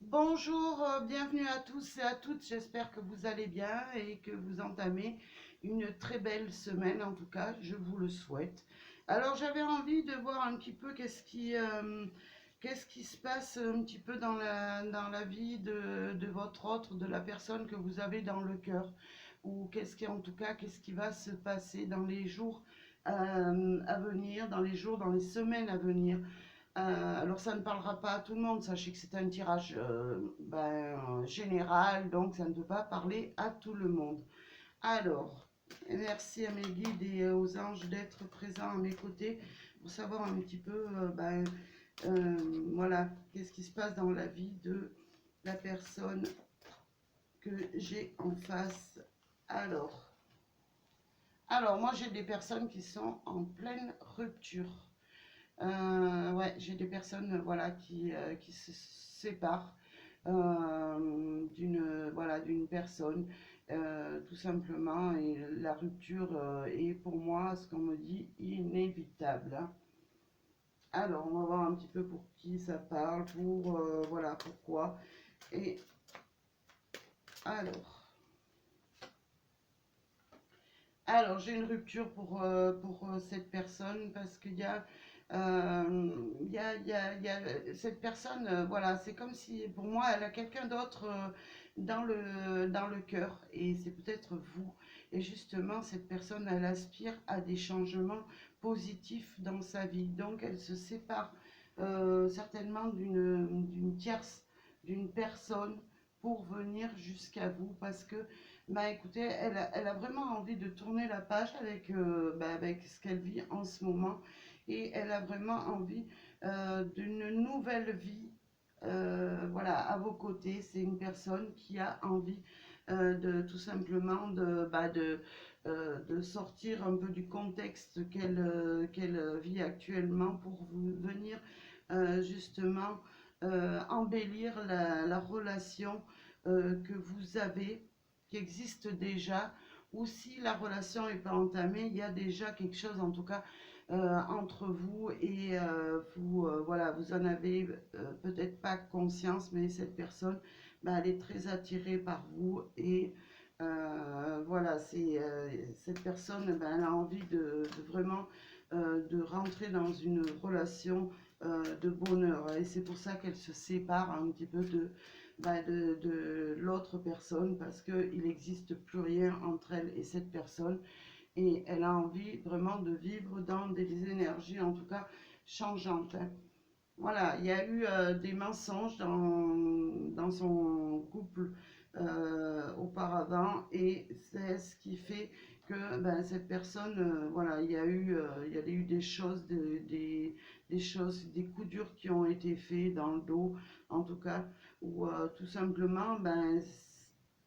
Bonjour, bienvenue à tous et à toutes. J'espère que vous allez bien et que vous entamez une très belle semaine. En tout cas, je vous le souhaite. Alors, j'avais envie de voir un petit peu qu'est-ce qui se passe un petit peu dans la vie de votre autre, de la personne que vous avez dans le cœur. Ou qu'est-ce qui va se passer dans les jours à venir, dans les jours, dans les semaines à venir. Alors ça ne parlera pas à tout le monde, sachez que c'est un tirage général, donc ça ne peut pas parler à tout le monde. Alors, merci à mes guides et aux anges d'être présents à mes côtés pour savoir un petit peu, voilà, qu'est-ce qui se passe dans la vie de la personne que j'ai en face. Alors, alors moi j'ai des personnes qui sont en pleine rupture. Ouais, j'ai des personnes voilà, qui se séparent d'une personne, tout simplement. Et la rupture est pour moi, ce qu'on me dit, inévitable, hein. Alors, on va voir un petit peu pour qui ça parle, voilà, pourquoi. Et alors, alors j'ai une rupture pour cette personne parce qu'il y a cette personne, voilà, c'est comme si pour moi elle a quelqu'un d'autre dans le cœur et c'est peut-être vous. Et justement, cette personne, elle aspire à des changements positifs dans sa vie. Donc, elle se sépare certainement d'une tierce, d'une personne pour venir jusqu'à vous parce que bah écoutez, elle a vraiment envie de tourner la page avec ce qu'elle vit en ce moment et elle a vraiment envie d'une nouvelle vie, voilà, à vos côtés. C'est une personne qui a envie de tout simplement de sortir un peu du contexte qu'elle vit actuellement pour venir justement embellir la relation que vous avez, qui existe déjà, ou si la relation n'est pas entamée, il y a déjà quelque chose en tout cas entre vous et voilà, vous en avez peut-être pas conscience, mais cette personne, bah, elle est très attirée par vous et voilà, cette personne, bah, elle a envie de vraiment de rentrer dans une relation de bonheur et c'est pour ça qu'elle se sépare un petit peu de l'autre personne parce qu'il n'existe plus rien entre elle et cette personne et elle a envie vraiment de vivre dans des énergies en tout cas changeantes, hein. Voilà, il y a eu des mensonges dans son couple auparavant et c'est ce qui fait que ben, cette personne, voilà, il y a eu des choses, des choses, des coups durs qui ont été faits dans le dos, en tout cas, ou tout simplement, ben,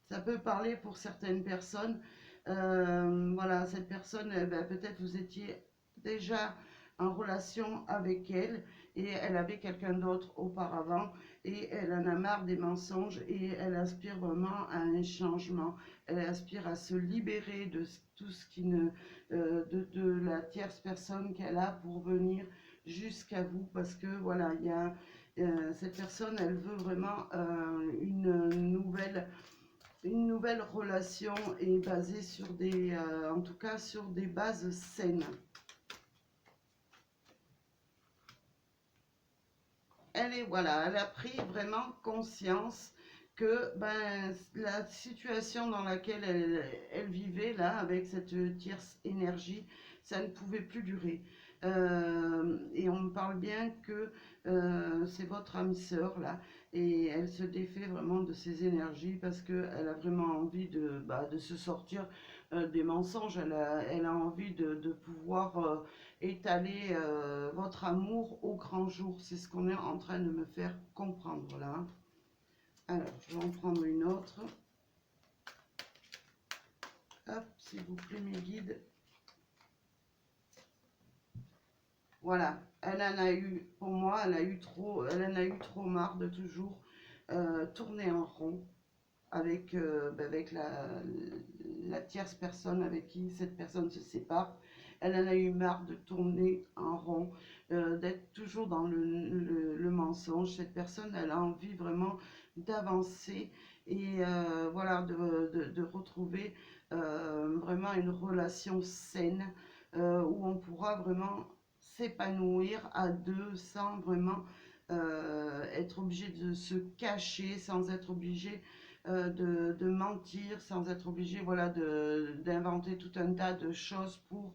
ça peut parler pour certaines personnes. Voilà, cette personne, ben, peut-être vous étiez déjà en relation avec elle et elle avait quelqu'un d'autre auparavant et elle en a marre des mensonges et elle aspire vraiment à un changement. Elle aspire à se libérer de tout ce qui ne de la tierce personne qu'elle a pour venir jusqu'à vous parce que voilà, il y a cette personne, elle veut vraiment une nouvelle relation et basée sur en tout cas sur des bases saines. Voilà, elle a pris vraiment conscience que ben, la situation dans laquelle elle vivait là, avec cette tierce énergie, ça ne pouvait plus durer. Et on me parle bien que c'est votre âme sœur là, et elle se défait vraiment de ses énergies parce qu'elle a vraiment envie de se sortir des mensonges. Elle a envie de pouvoir étaler votre amour au grand jour. C'est ce qu'on est en train de me faire comprendre là. Alors, je vais en prendre une autre. Hop, s'il vous plaît, mes guides. Voilà, elle en a eu, pour moi, elle en a eu trop marre de toujours tourner en rond avec la tierce personne avec qui cette personne se sépare. Elle en a eu marre de tourner en rond, d'être toujours dans le mensonge. Cette personne, elle a envie vraiment d'avancer et voilà, de retrouver vraiment une relation saine où on pourra vraiment s'épanouir à deux sans vraiment être obligé de se cacher, sans être obligé de mentir, sans être obligé voilà, d'inventer tout un tas de choses pour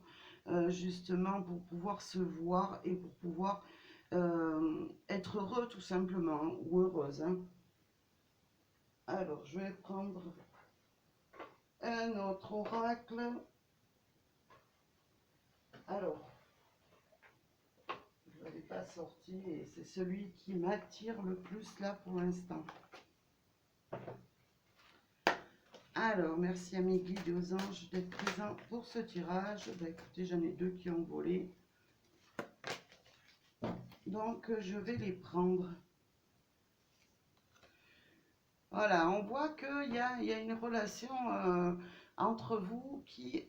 justement pour pouvoir se voir et pour pouvoir être heureux tout simplement, ou heureuse. Hein. Alors, je vais prendre un autre oracle. Alors, je ne l'avais pas sorti et c'est celui qui m'attire le plus là pour l'instant. Alors, merci à mes guides et aux anges d'être présents pour ce tirage. Ben, écoutez, j'en ai deux qui ont volé. Donc, je vais les prendre. Voilà, on voit qu'il y a une relation entre vous qui,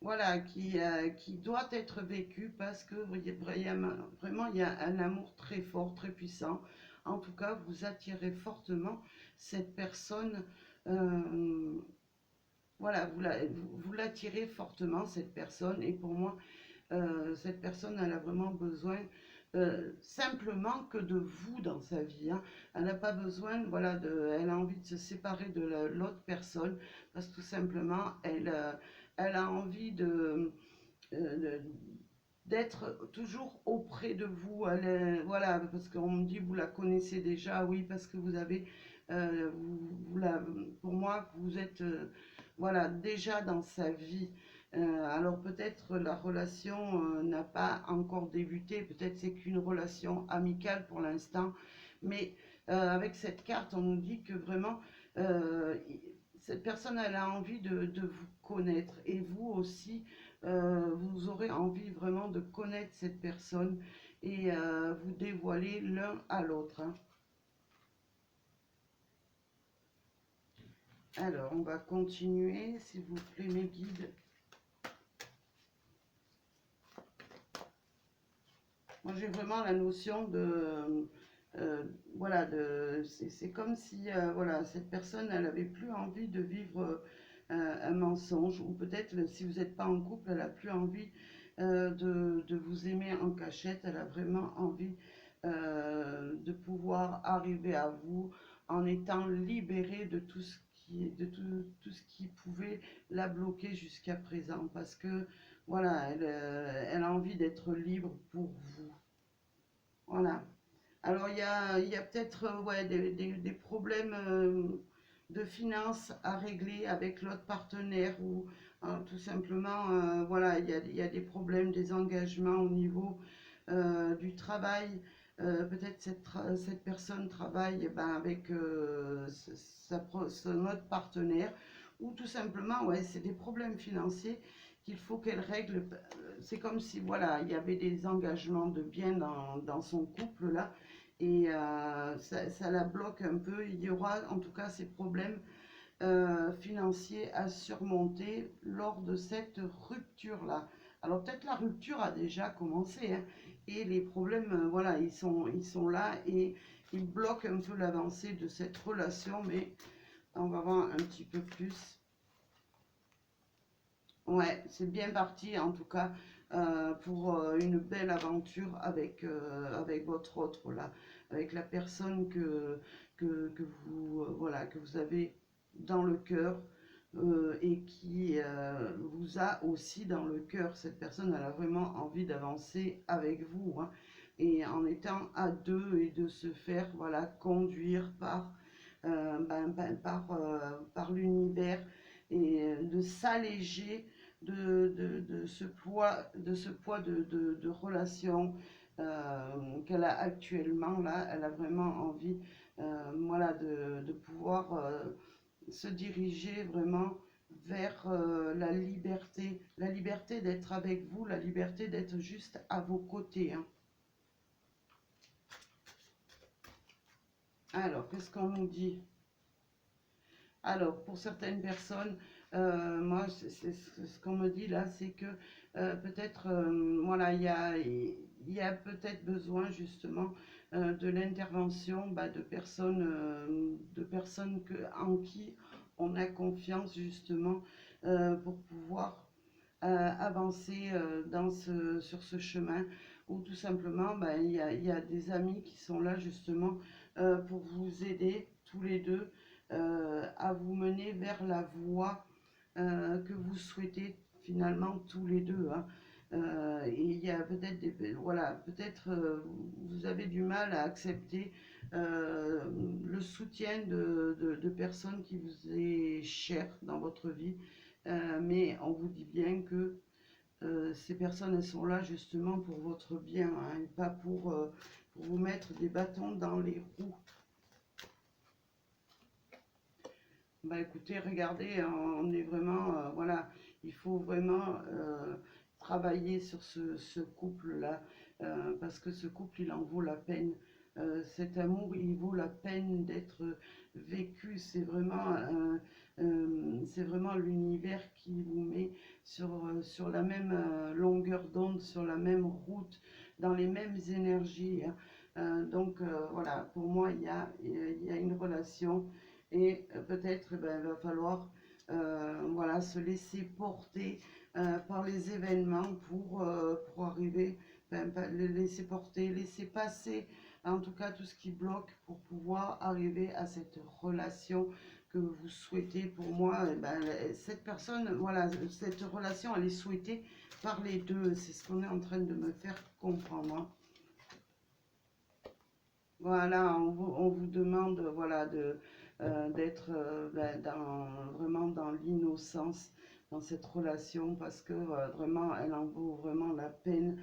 voilà, qui doit être vécue parce que vraiment, il y a un amour très fort, très puissant. En tout cas, vous attirez fortement cette personne. euh, voilà, vous l'attirez fortement, cette personne. Et pour moi, cette personne, elle a vraiment besoin simplement que de vous dans sa vie. Hein. Elle n'a pas besoin, voilà, elle a envie de se séparer de l'autre personne parce que tout simplement, elle a envie euh, d'être toujours auprès de vous. Voilà, parce qu'on me dit, vous la connaissez déjà, oui, parce que vous avez, pour moi, vous êtes, voilà, déjà dans sa vie. Alors peut-être la relation n'a pas encore débuté, peut-être c'est qu'une relation amicale pour l'instant, mais avec cette carte, on nous dit que vraiment, euh, cette personne, elle a envie de vous connaître et vous aussi, vous aurez envie vraiment de connaître cette personne et vous dévoiler l'un à l'autre. Hein. Alors, on va continuer, s'il vous plaît, mes guides. Moi, j'ai vraiment la notion de... voilà, c'est comme si voilà, cette personne, elle n'avait plus envie de vivre un mensonge, ou peut-être si vous n'êtes pas en couple, elle n'a plus envie de vous aimer en cachette, elle a vraiment envie de pouvoir arriver à vous en étant libérée de tout ce tout ce qui pouvait la bloquer jusqu'à présent, parce que voilà, elle a envie d'être libre pour vous. Voilà. Alors, il y a peut-être ouais, des problèmes de finances à régler avec l'autre partenaire ou tout simplement, voilà, il y a des problèmes, des engagements au niveau du travail. Peut-être cette personne travaille eh ben, avec son autre partenaire ou tout simplement, ouais, c'est des problèmes financiers qu'il faut qu'elle règle. C'est comme si, voilà, il y avait des engagements de bien dans son couple là et ça la bloque un peu. Il y aura en tout cas ces problèmes financiers à surmonter lors de cette rupture-là. Alors peut-être la rupture a déjà commencé hein, et les problèmes, voilà, ils sont là et ils bloquent un peu l'avancée de cette relation, mais on va voir un petit peu plus. Ouais, c'est bien parti en tout cas pour une belle aventure avec votre autre là, avec la personne que vous voilà que vous avez dans le cœur et qui vous a aussi dans le cœur. Cette personne elle a vraiment envie d'avancer avec vous hein, et en étant à deux et de se faire voilà conduire par par l'univers et de s'alléger de ce poids de relation qu'elle a actuellement. Là, elle a vraiment envie voilà, de pouvoir se diriger vraiment vers la liberté d'être avec vous, la liberté d'être juste à vos côtés. Hein. Alors, qu'est-ce qu'on nous dit? Alors, pour certaines personnes, ce qu'on me dit là, c'est que peut-être, voilà, il il y a peut-être besoin justement de l'intervention de personnes en qui on a confiance justement pour pouvoir avancer sur ce chemin, ou tout simplement il y a des amis qui sont là justement pour vous aider tous les deux à vous mener vers la voie que vous souhaitez finalement tous les deux, hein. Et il y a peut-être voilà, peut-être vous avez du mal à accepter euh, le soutien de personnes qui vous est chères dans votre vie, mais on vous dit bien que ces personnes, elles sont là justement pour votre bien, hein, et pas pour vous mettre des bâtons dans les roues. Bah écoutez, regardez, hein, on est vraiment, voilà, il faut vraiment travailler sur ce couple-là, parce que ce couple, il en vaut la peine. Cet amour, il vaut la peine d'être vécu. C'est vraiment l'univers qui vous met sur la même longueur d'onde, sur la même route, dans les mêmes énergies, hein. Donc voilà, pour moi, il y a une relation. Et peut-être il va falloir voilà, se laisser porter par les événements pour arriver, les laisser porter, laisser passer en tout cas tout ce qui bloque pour pouvoir arriver à cette relation que vous souhaitez. Pour moi, cette personne, voilà, cette relation, elle est souhaitée par les deux. C'est ce qu'on est en train de me faire comprendre, hein. Voilà, on vous demande voilà, d'être vraiment dans l'innocence dans cette relation, parce que vraiment, elle en vaut vraiment la peine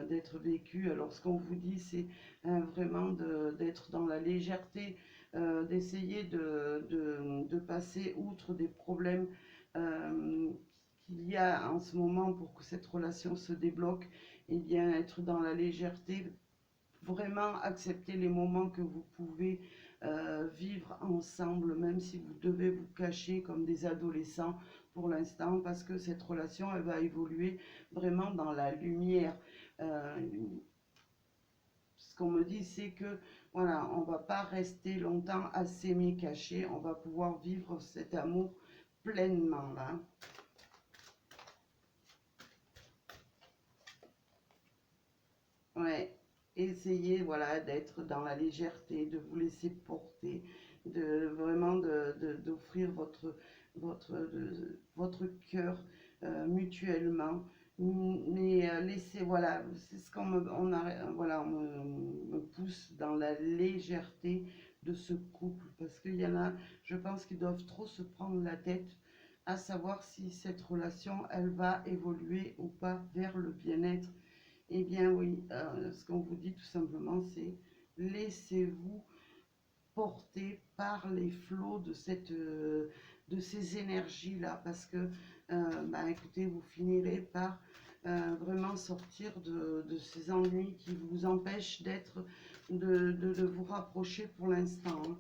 d'être vécue. Alors, ce qu'on vous dit, c'est vraiment d'être dans la légèreté, d'essayer de passer outre des problèmes euh, qu'il y a en ce moment pour que cette relation se débloque, et bien être dans la légèreté, vraiment accepter les moments que vous pouvez vivre ensemble, même si vous devez vous cacher comme des adolescents pour l'instant, parce que cette relation, elle va évoluer vraiment dans la lumière. Euh, Ce qu'on me dit, c'est que voilà, on va pas rester longtemps à s'aimer caché, on va pouvoir vivre cet amour pleinement là. Ouais, essayez voilà d'être dans la légèreté, de vous laisser porter, de vraiment d'offrir votre cœur mutuellement. Mais laissez voilà, c'est ce qu'on me on a voilà me pousse dans la légèreté de ce couple, parce qu'il y en a, je pense qu'ils doivent trop se prendre la tête à savoir si cette relation elle va évoluer ou pas vers le bien-être. Eh bien oui, ce qu'on vous dit tout simplement, c'est laissez-vous porter par les flots de ces énergies-là, parce que, écoutez, vous finirez par vraiment sortir de ces ennuis qui vous empêchent de vous rapprocher pour l'instant, hein.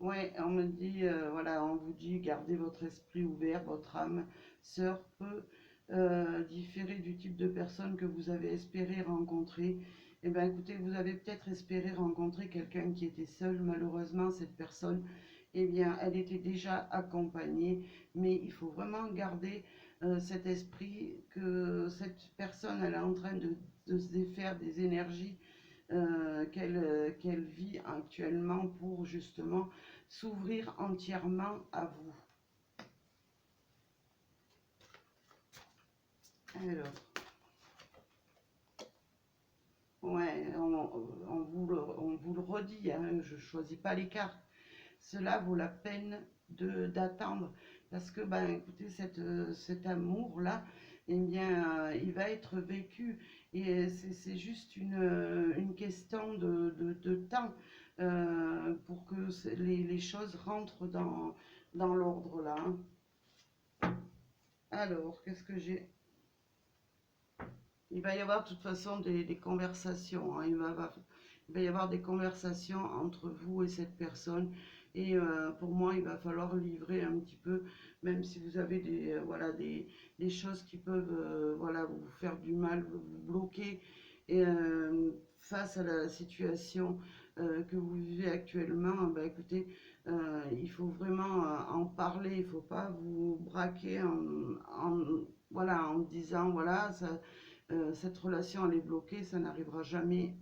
Ouais, on me dit, voilà, on vous dit, gardez votre esprit ouvert, votre âme sœur peut différer du type de personne que vous avez espéré rencontrer. Eh bien, écoutez, vous avez peut-être espéré rencontrer quelqu'un qui était seul. Malheureusement, cette personne, eh bien, elle était déjà accompagnée. Mais il faut vraiment garder cet esprit que cette personne, elle est en train de se défaire des énergies qu'elle vit actuellement pour justement s'ouvrir entièrement à vous. Alors, ouais, on vous le redit, hein, je ne choisis pas les cartes. Cela vaut la peine d'attendre, parce que, ben, écoutez, cet amour-là, eh bien, il va être vécu, et c'est juste une question de temps pour que les choses rentrent dans l'ordre là, hein. Alors, qu'est-ce que j'ai? Il va y avoir de toute façon des conversations, hein. Il va y avoir des conversations entre vous et cette personne Et pour moi, il va falloir livrer un petit peu, même si vous avez voilà, des choses qui peuvent voilà, vous faire du mal, vous bloquer. Et face à la situation que vous vivez actuellement, bah, écoutez, il faut vraiment en parler, il ne faut pas vous braquer voilà, en disant, voilà, ça, cette relation elle est bloquée, ça n'arrivera jamais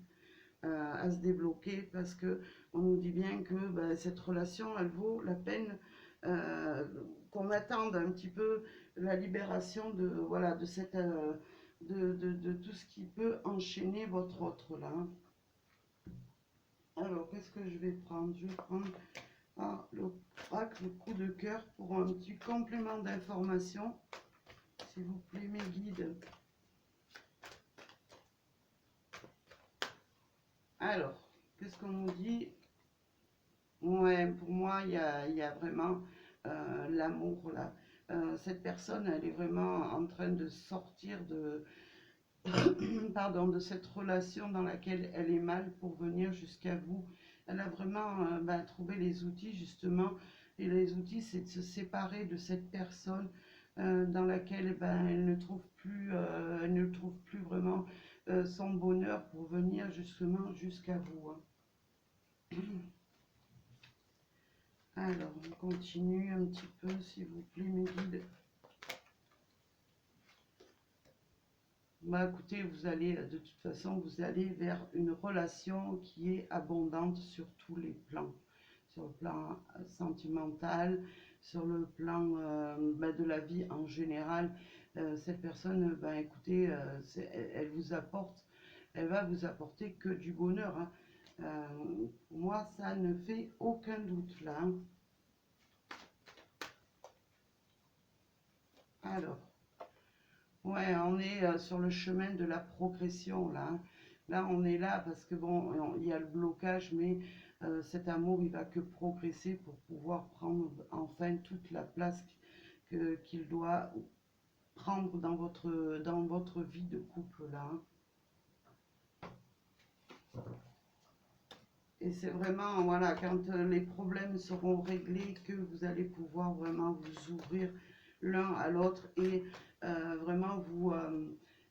à se débloquer parce que on nous dit bien que ben, cette relation, elle vaut la peine euh, qu'on attende un petit peu la libération de, voilà, de, cette, de tout ce qui peut enchaîner votre autre là. Alors, qu'est-ce que je vais prendre? Je vais prendre le coup de cœur pour un petit complément d'information. S'il vous plaît, mes guides. Alors, qu'est-ce qu'on nous dit? Ouais, pour moi, il y a vraiment l'amour là. Cette personne, elle est vraiment en train de sortir de, pardon, de cette relation dans laquelle elle est mal pour venir jusqu'à vous. Elle a vraiment ben, trouvé les outils justement. Et les outils, c'est de se séparer de cette personne dans laquelle ben, elle ne trouve plus vraiment son bonheur pour venir justement jusqu'à vous, hein. Alors, on continue un petit peu, s'il vous plaît, mes guides. Bah, écoutez, vous allez, de toute façon, vous allez vers une relation qui est abondante sur tous les plans. Sur le plan sentimental, sur le plan bah, de la vie en général. Cette personne, bah, écoutez, elle vous apporte, elle va vous apporter que du bonheur, hein. Moi, ça ne fait aucun doute là, hein. Alors. Ouais, on est sur le chemin de la progression là, hein. Là, on est là parce que bon, il y a le blocage, mais cet amour, il va que progresser pour pouvoir prendre enfin toute la place qu'il doit prendre dans votre vie de couple là, hein. Et c'est vraiment, voilà, quand les problèmes seront réglés, que vous allez pouvoir vraiment vous ouvrir l'un à l'autre et vraiment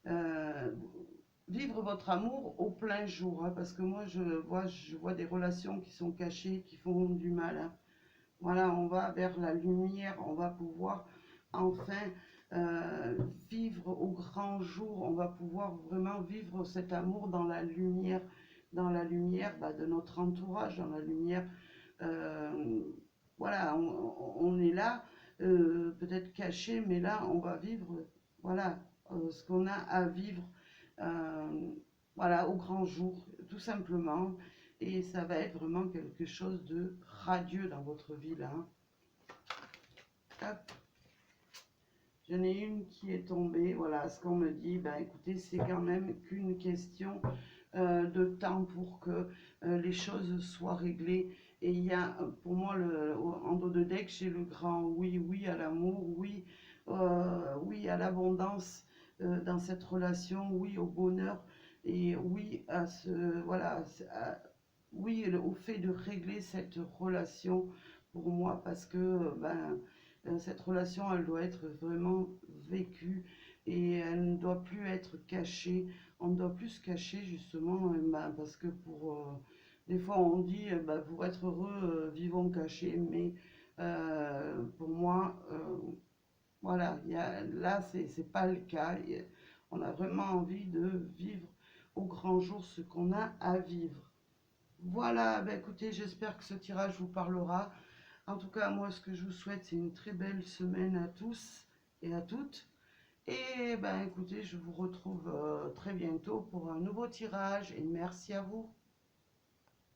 euh, vivre votre amour au plein jour, hein, parce que moi je vois des relations qui sont cachées, qui font du mal, hein. Voilà, on va vers la lumière, on va pouvoir enfin euh, vivre au grand jour, on va pouvoir vraiment vivre cet amour dans la lumière bah, de notre entourage, dans la lumière. euh, voilà, on est là, peut-être caché, mais là, on va vivre, voilà, ce qu'on a à vivre, euh, voilà, au grand jour, tout simplement. Et ça va être vraiment quelque chose de radieux dans votre vie, là, hein. Hop, j'en ai une qui est tombée. Voilà, ce qu'on me dit, ben écoutez, c'est quand même qu'une question de temps pour que les choses soient réglées. Et il y a pour moi, en dos de deck, j'ai le grand oui, oui à l'amour, oui, oui à l'abondance dans cette relation, oui au bonheur et oui à voilà, oui au fait de régler cette relation pour moi parce que ben, cette relation, elle doit être vraiment vécue et elle ne doit plus être cachée. On ne doit plus se cacher justement, ben, parce que des fois on dit, ben, pour être heureux, vivons cachés, mais pour moi, voilà, là c'est pas le cas. On a vraiment envie de vivre au grand jour ce qu'on a à vivre. Voilà, ben, écoutez, j'espère que ce tirage vous parlera. En tout cas, moi, ce que je vous souhaite, c'est une très belle semaine à tous et à toutes. Et ben, écoutez, je vous retrouve très bientôt pour un nouveau tirage et merci à vous.